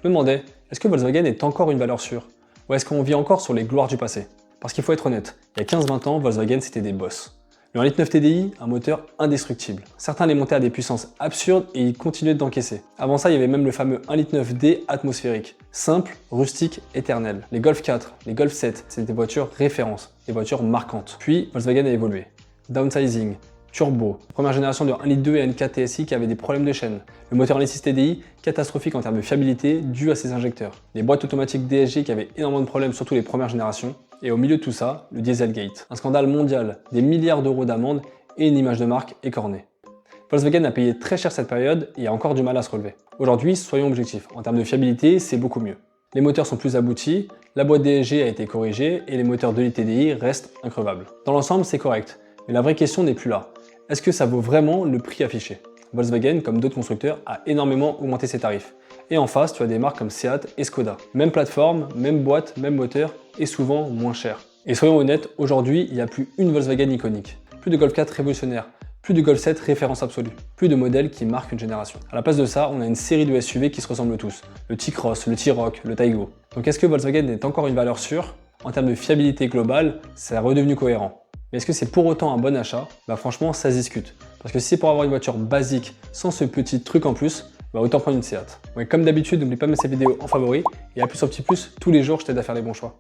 Je me demandais, est-ce que Volkswagen est encore une valeur sûre? Ou est-ce qu'on vit encore sur les gloires du passé? Parce qu'il faut être honnête, il y a 15-20 ans, Volkswagen c'était des boss. Le 1.9 TDI, un moteur indestructible. Certains les montaient à des puissances absurdes et ils continuaient d'encaisser. Avant ça, il y avait même le fameux 1.9D atmosphérique. Simple, rustique, éternel. Les Golf 4, les Golf 7, c'était des voitures références, des voitures marquantes. Puis, Volkswagen a évolué. Downsizing, turbo, première génération de 1.2 et 1.4 TSI qui avaient des problèmes de chaîne. Le moteur 1.6 TDI, catastrophique en termes de fiabilité dû à ses injecteurs. Les boîtes automatiques DSG qui avaient énormément de problèmes, surtout les premières générations. Et au milieu de tout ça, le Dieselgate. Un scandale mondial, des milliards d'euros d'amende et une image de marque écornée. Volkswagen a payé très cher cette période et a encore du mal à se relever. Aujourd'hui, soyons objectifs, en termes de fiabilité, c'est beaucoup mieux. Les moteurs sont plus aboutis, la boîte DSG a été corrigée et les moteurs de l'ITDI restent increvables. Dans l'ensemble, c'est correct, mais la vraie question n'est plus là. Est-ce que ça vaut vraiment le prix affiché? Volkswagen, comme d'autres constructeurs, a énormément augmenté ses tarifs. Et en face, tu as des marques comme Seat et Skoda. Même plateforme, même boîte, même moteur, et souvent moins cher. Et soyons honnêtes, aujourd'hui, il n'y a plus une Volkswagen iconique. Plus de Golf 4 révolutionnaire, plus de Golf 7 référence absolue, plus de modèles qui marquent une génération. À la place de ça, on a une série de SUV qui se ressemblent tous. Le T-Cross, le T-Roc, le Taigo. Donc est-ce que Volkswagen est encore une valeur sûre? En termes de fiabilité globale, c'est redevenu cohérent. Mais est-ce que c'est pour autant un bon achat? Bah franchement, ça se discute. Parce que si c'est pour avoir une voiture basique, sans ce petit truc en plus, bah autant prendre une Seat. Ouais, comme d'habitude, n'oublie pas de mettre cette vidéo en favori, et à plus en petit plus, tous les jours, je t'aide à faire les bons choix.